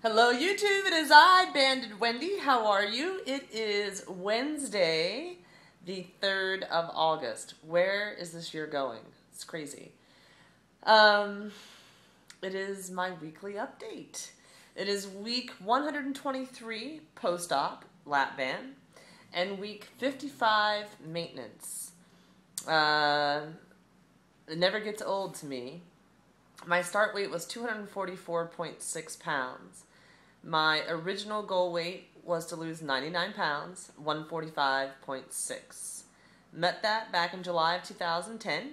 Hello YouTube, it is I, Banded Wendy. How are you? It is Wednesday, the 3rd of August. Where is this year going? It's crazy. It is my weekly update. It is week 123 post-op lap band and week 55 maintenance. It never gets old to me. My start weight was 244.6 pounds. My original goal weight was to lose 99 pounds, 145.6. Met that back in July of 2010.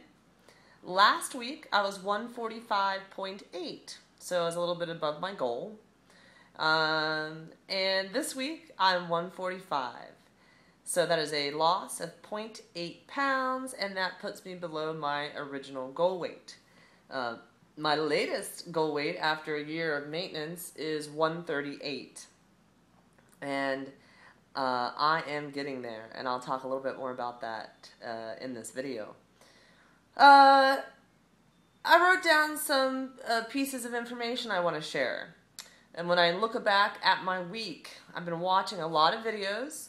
Last week, I was 145.8, so I was a little bit above my goal. And this week, I'm 145. So that is a loss of 0.8 pounds, and that puts me below my original goal weight. My latest goal weight after a year of maintenance is 138. And I am getting there, and I'll talk a little bit more about that in this video. I wrote down some pieces of information I want to share. And when I look back at my week, I've been watching a lot of videos.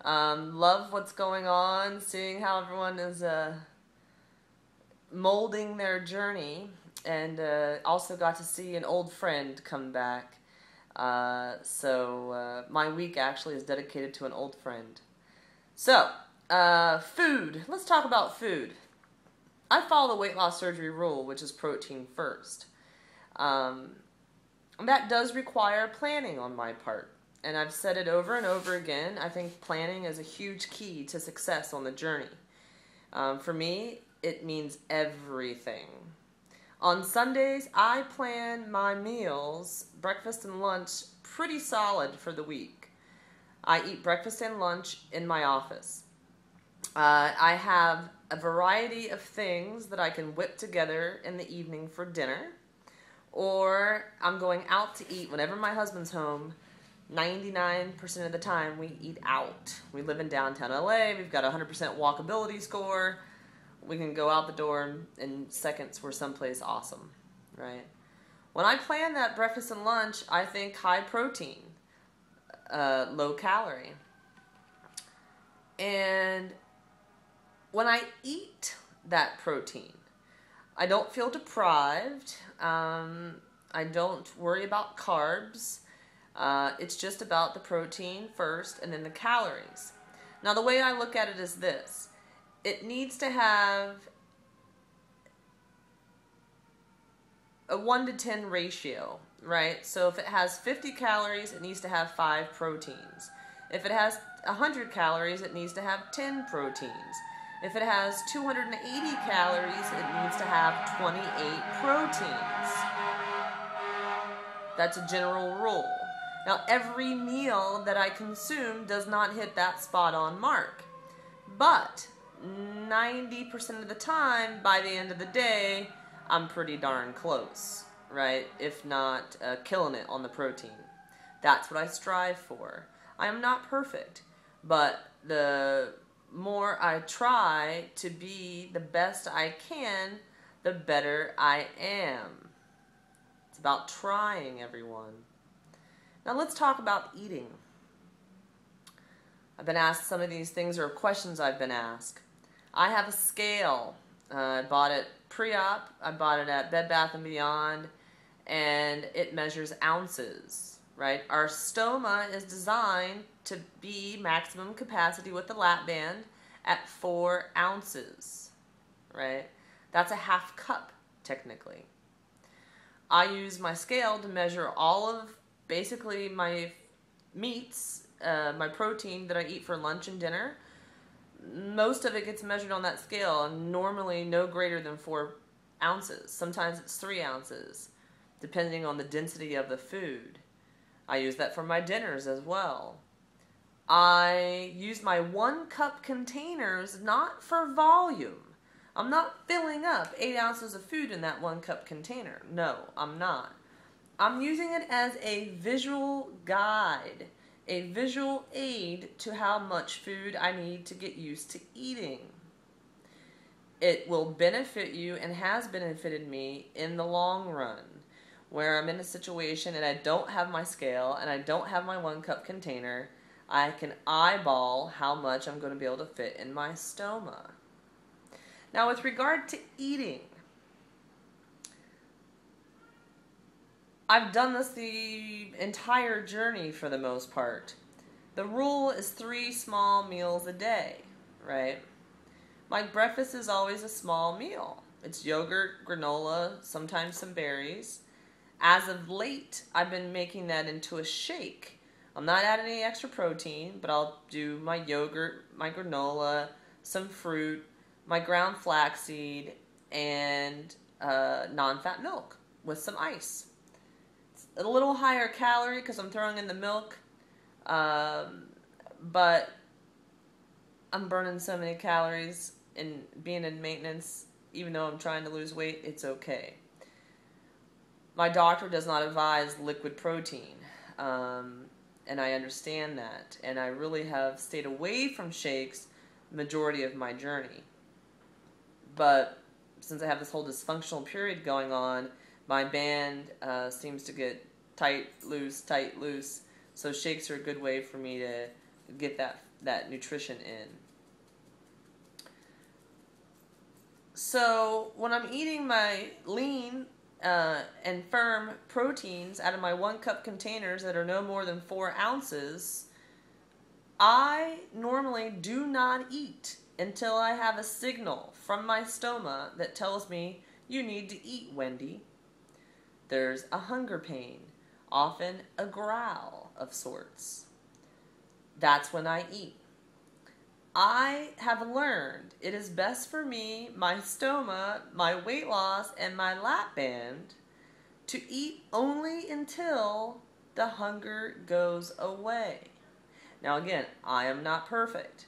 Love what's going on, seeing how everyone is molding their journey. And also got to see an old friend come back. So my week actually is dedicated to an old friend. So, food. Let's talk about food. I follow the weight loss surgery rule, which is protein first. That does require planning on my part. And I've said it over and over again. I think planning is a huge key to success on the journey. For me, it means everything. On Sundays, I plan my meals, breakfast and lunch, pretty solid for the week. I eat breakfast and lunch in my office. I have a variety of things that I can whip together in the evening for dinner, or I'm going out to eat whenever my husband's home. 99% of the time, we eat out. We live in downtown LA. We've got a 100% walkability score. We can go out the door in seconds. We're someplace awesome, right? When I plan that breakfast and lunch, I think high protein, low calorie. And when I eat that protein, I don't feel deprived. I don't worry about carbs. It's just about the protein first and then the calories. Now, the way I look at it is this. It needs to have a 1 to 10 ratio, right? So if it has 50 calories, it needs to have 5 proteins. If it has 100 calories, it needs to have 10 proteins. If it has 280 calories, it needs to have 28 proteins. That's a general rule. Now, every meal that I consume does not hit that spot-on mark. But 90% of the time, by the end of the day, I'm pretty darn close, right? If not killing it on the protein. That's what I strive for. I am not perfect, but the more I try to be the best I can, the better I am. It's about trying, everyone. Now let's talk about eating. I've been asked some of these things, or questions I've been asked. I have a scale. I bought it pre-op. I bought it at Bed Bath & Beyond, and it measures ounces, right? Our stoma is designed to be maximum capacity with the lap band at 4 ounces, right? That's a half cup, technically. I use my scale to measure all of basically my meats, my protein that I eat for lunch and dinner. Most of it gets measured on that scale, and normally no greater than 4 ounces. Sometimes it's 3 ounces, depending on the density of the food. I use that for my dinners as well. I use my 1 cup containers not for volume. I'm not filling up 8 ounces of food in that 1 cup container. No, I'm not. I'm using it as a visual guide, a visual aid to how much food I need to get used to eating. It will benefit you and has benefited me in the long run. where I'm in a situation and I don't have my scale and I don't have my 1-cup container, I can eyeball how much I'm going to be able to fit in my stoma. Now, with regard to eating, I've done this the entire journey for the most part. The rule is 3 small meals a day, right? My breakfast is always a small meal. It's yogurt, granola, sometimes some berries. As of late, I've been making that into a shake. I'm not adding any extra protein, but I'll do my yogurt, my granola, some fruit, my ground flaxseed, and non-fat milk with some ice. It's a little higher calorie because I'm throwing in the milk, but I'm burning so many calories and being in maintenance. Even though I'm trying to lose weight, it's okay. My doctor does not advise liquid protein, and I understand that, and I really have stayed away from shakes the majority of my journey. But since I have this whole dysfunctional period going on, my band seems to get tight, loose, so shakes are a good way for me to get that nutrition in. So when I'm eating my lean and firm proteins out of my 1-cup containers that are no more than 4 ounces, I normally do not eat until I have a signal from my stoma that tells me, you need to eat, Wendy. There's a hunger pain, often a growl of sorts. That's when I eat. I have learned it is best for me, my stoma, my weight loss, and my lap band to eat only until the hunger goes away. Now again, I am not perfect.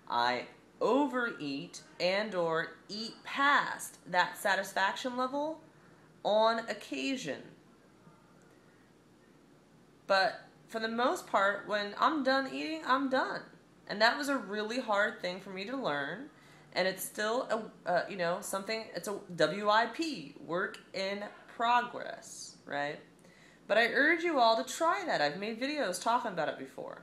I overeat and or eat past that satisfaction level on occasion. But for the most part, when I'm done eating, I'm done. And that was a really hard thing for me to learn, and it's still something. It's a WIP, work in progress, right? But I urge you all to try that. I've made videos talking about it before.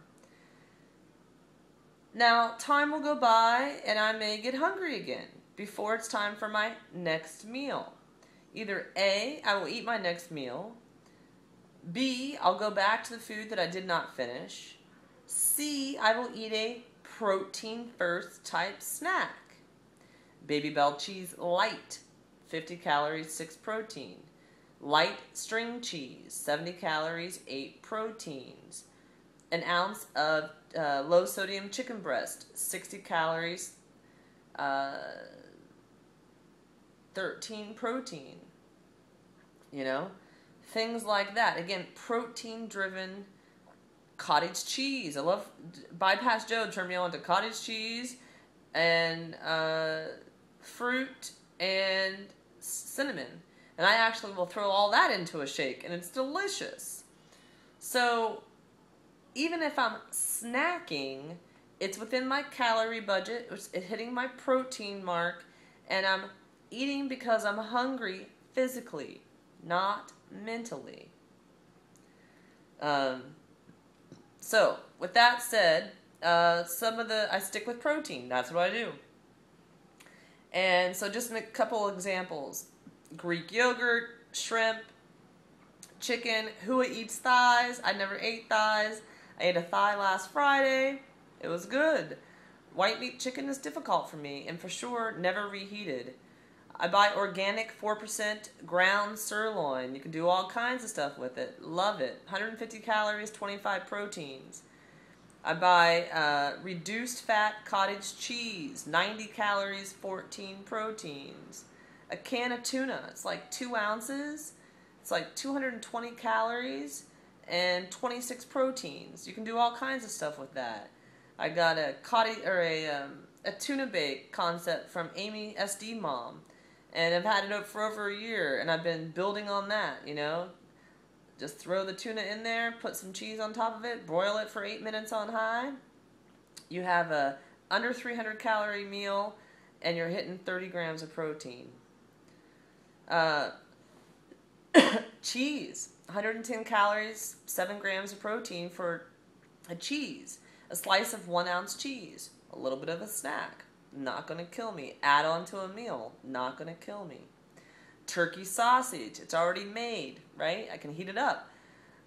Now, time will go by, and I may get hungry again before it's time for my next meal. Either A, I will eat my next meal. B, I'll go back to the food that I did not finish. C, I will eat a protein first type snack. Baby Bell cheese light, 50 calories, 6 protein. Light string cheese, 70 calories, 8 proteins. An ounce of low sodium chicken breast, 60 calories, 13 protein. Things like that. Again, protein driven. Cottage cheese. I love Bypass Joe turned me on to cottage cheese and fruit and cinnamon. And I actually will throw all that into a shake, and it's delicious. So even if I'm snacking, it's within my calorie budget, it's hitting my protein mark, and I'm eating because I'm hungry physically, not mentally. So, with that said, I stick with protein. That's what I do. And so just a couple examples. Greek yogurt, shrimp, chicken. Who eats thighs? I never ate thighs. I ate a thigh last Friday. It was good. White meat chicken is difficult for me, and for sure, never reheated. I buy organic 4% ground sirloin. You can do all kinds of stuff with it. Love it. 150 calories, 25 proteins. I buy reduced fat cottage cheese. 90 calories, 14 proteins. A can of tuna. It's like 2 ounces. It's like 220 calories and 26 proteins. You can do all kinds of stuff with that. I got a tuna bake concept from Amy SD Mom. And I've had it up for over a year, and I've been building on that, Just throw the tuna in there, put some cheese on top of it, broil it for 8 minutes on high. You have a under 300 calorie meal, and you're hitting 30 grams of protein. Cheese, 110 calories, 7 grams of protein for a cheese. A slice of 1 ounce cheese, a little bit of a snack, not going to kill me. Add on to a meal, not going to kill me. Turkey sausage, it's already made, right? I can heat it up.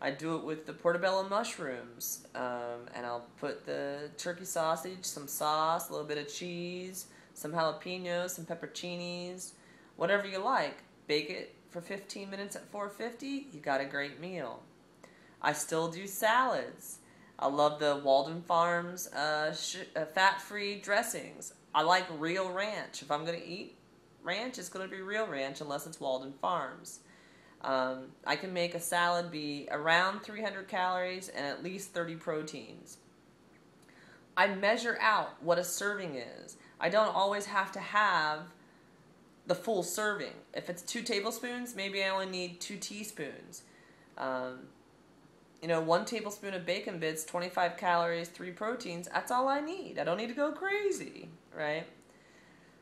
I do it with the portobello mushrooms, and I'll put the turkey sausage, some sauce, a little bit of cheese, some jalapenos, some pepperoncinis, whatever you like. Bake it for 15 minutes at 450, you got a great meal. I still do salads. I love the Walden Farms fat-free dressings. I like real ranch. If I'm going to eat ranch, it's going to be real ranch unless it's Walden Farms. I can make a salad be around 300 calories and at least 30 proteins. I measure out what a serving is. I don't always have to have the full serving. If it's 2 tablespoons, maybe I only need 2 teaspoons. 1 tablespoon of bacon bits, 25 calories, 3 proteins, that's all I need. I don't need to go crazy, right?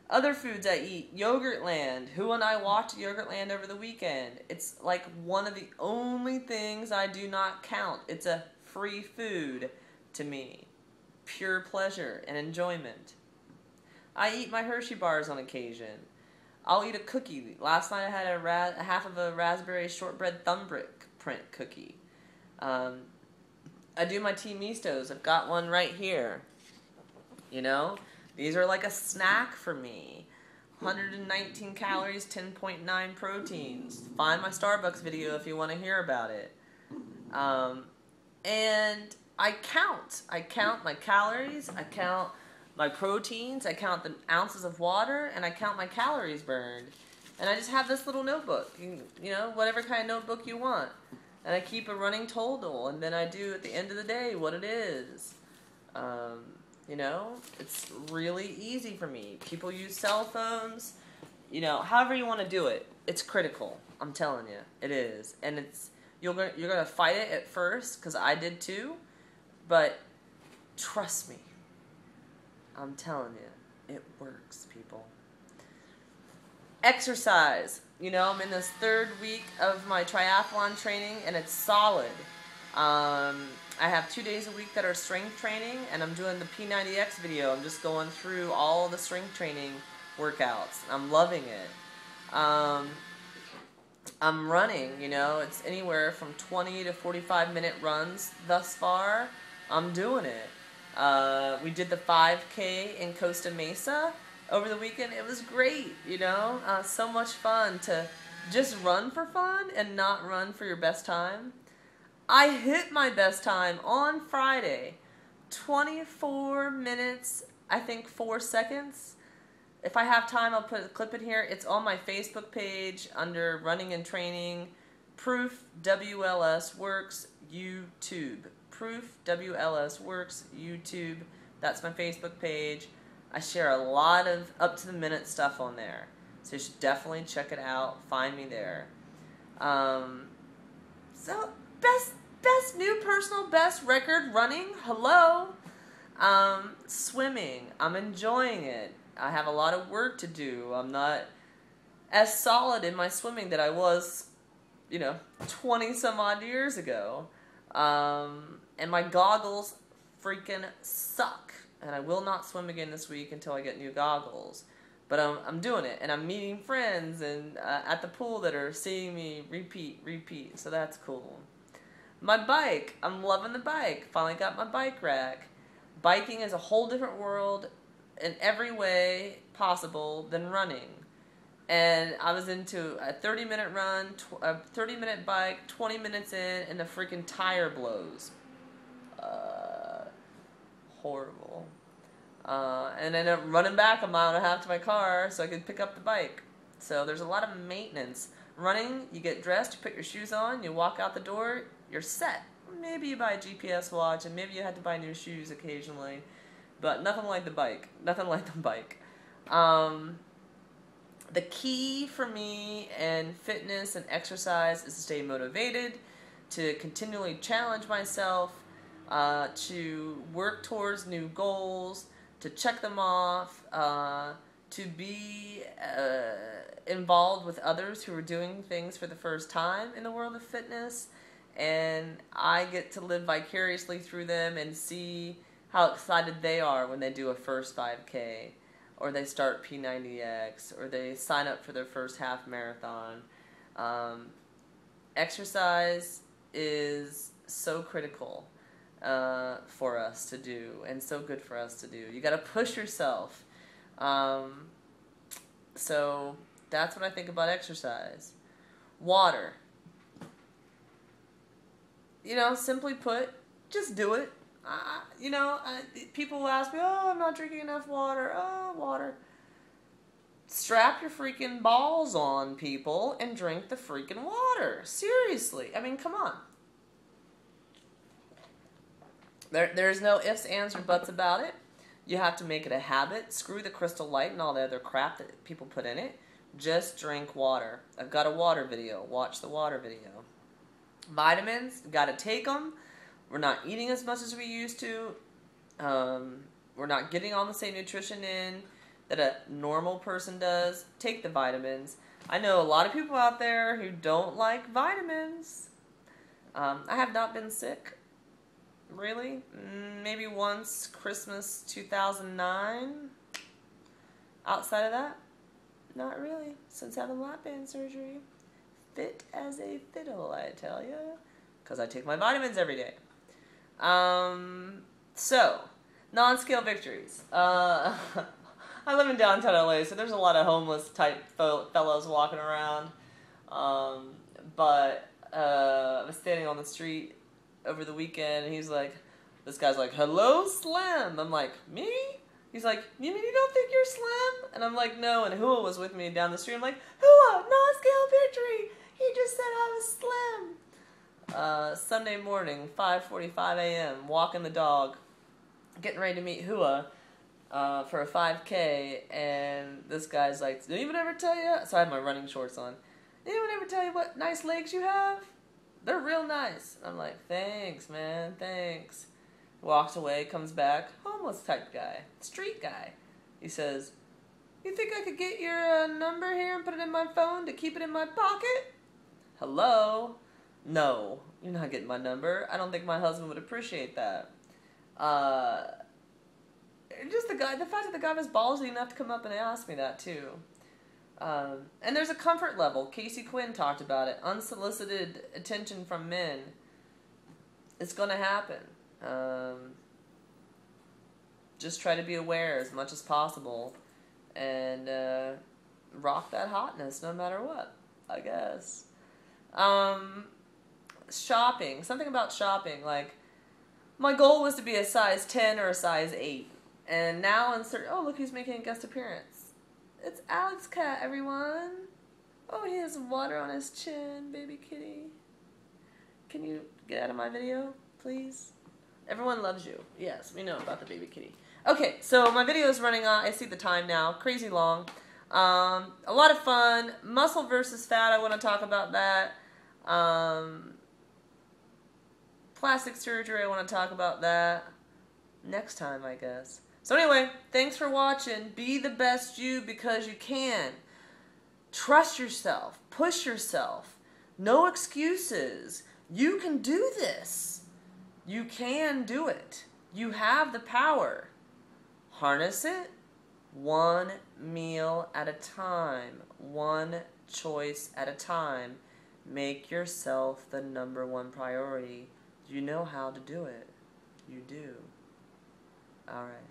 Other foods I eat, Yogurtland. Who and I watched Yogurtland over the weekend. It's like one of the only things I do not count. It's a free food to me. Pure pleasure and enjoyment. I eat my Hershey bars on occasion. I'll eat a cookie. Last night I had a half of a raspberry shortbread thumbprint cookie. I do my tea mistos. I've got one right here. These are like a snack for me. 119 calories, 10.9 proteins. Find my Starbucks video if you want to hear about it. And I count. I count my calories. I count my proteins. I count the ounces of water. And I count my calories burned. And I just have this little notebook. Whatever kind of notebook you want. And I keep a running total. And then I do at the end of the day what it is. It's really easy for me. People use cell phones. However you want to do it. It's critical. I'm telling you. It is. And you're going to fight it at first, because I did too. But trust me. I'm telling you. It works, people. Exercise. I'm in this 3rd week of my triathlon training, and it's solid. I have 2 days a week that are strength training, and I'm doing the P90X video. I'm just going through all the strength training workouts. I'm loving it. I'm running, it's anywhere from 20 to 45-minute runs thus far. I'm doing it. We did the 5K in Costa Mesa over the weekend. It was great, so much fun to just run for fun and not run for your best time. I hit my best time on Friday, 24 minutes, I think 4 seconds. If I have time, I'll put a clip in here. It's on my Facebook page under Running and Training, Proof WLS Works YouTube. Proof WLS Works YouTube. That's my Facebook page. I share a lot of up-to-the-minute stuff on there. So you should definitely check it out. Find me there. Best new personal best record running. Hello. Swimming. I'm enjoying it. I have a lot of work to do. I'm not as solid in my swimming that I was, 20 some odd years ago. And my goggles freaking suck. And I will not swim again this week until I get new goggles. But I'm doing it, and I'm meeting friends and at the pool that are seeing me repeat. So that's cool. My bike. I'm loving the bike. Finally got my bike rack. Biking is a whole different world in every way possible than running. And I was into a 30-minute run, a 30-minute bike, 20 minutes in, and the freaking tire blows. Horrible. And ended up running back a mile and a half to my car so I could pick up the bike. So there's a lot of maintenance. Running, you get dressed, you put your shoes on, you walk out the door, you're set. Maybe you buy a GPS watch, and maybe you had to buy new shoes occasionally. But nothing like the bike. Nothing like the bike. The key for me in fitness and exercise is to stay motivated, to continually challenge myself, to work towards new goals, to check them off, to be involved with others who are doing things for the first time in the world of fitness, and I get to live vicariously through them and see how excited they are when they do a first 5K, or they start P90X, or they sign up for their first half marathon. Exercise is so critical for us to do, and so good for us to do. You got to push yourself. So that's what I think about exercise. Water. Simply put, just do it. People will ask me, oh, I'm not drinking enough water. Oh, water. Strap your freaking balls on, people, and drink the freaking water. Seriously. I mean, come on. There's no ifs, ands, or buts about it. You have to make it a habit. Screw the Crystal Light and all the other crap that people put in it. Just drink water. I've got a water video. Watch the water video. Vitamins, got to take them. We're not eating as much as we used to. We're not getting all the same nutrition in that a normal person does. Take the vitamins. I know a lot of people out there who don't like vitamins. I have not been sick. Really? Maybe once, Christmas 2009. Outside of that, not really. Since having lap band surgery. Fit as a fiddle, I tell you. Because I take my vitamins every day. So, non-scale victories. I live in downtown LA, so there's a lot of homeless type fellows walking around. But I was standing on the street over the weekend, and this guy's like, hello, Slim. I'm like, me? He's like, you mean you don't think you're Slim? And I'm like, no. And Hua was with me down the street. I'm like, Hua, non-scale victory. He just said I was Slim. Sunday morning, 5:45 a.m., walking the dog, getting ready to meet Hua for a 5K, and this guy's like, did anyone ever tell you? So I had my running shorts on. Did anyone ever tell you what nice legs you have? They're real nice. I'm like, thanks, man, thanks. Walks away, comes back, homeless type guy, street guy. He says, you think I could get your number here and put it in my phone to keep it in my pocket? Hello? No, you're not getting my number. I don't think my husband would appreciate that. Just the fact that the guy was ballsy enough to come up and ask me that too. And there's a comfort level. Casey Quinn talked about it. Unsolicited attention from men. It's going to happen. Just try to be aware as much as possible. And rock that hotness no matter what, I guess. Shopping. Something about shopping. Like, my goal was to be a size 10 or a size 8. And now oh, look who's making a guest appearance. It's Alex Cat, everyone. Oh, he has water on his chin, baby kitty. Can you get out of my video, please? Everyone loves you. Yes, we know about the baby kitty. Okay, so my video is running on. I see the time now. Crazy long. A lot of fun. Muscle versus fat, I want to talk about that. Plastic surgery, I want to talk about that. Next time, I guess. So anyway, thanks for watching. Be the best you because you can. Trust yourself. Push yourself. No excuses. You can do this. You can do it. You have the power. Harness it. One meal at a time. One choice at a time. Make yourself the #1 priority. You know how to do it. You do. All right.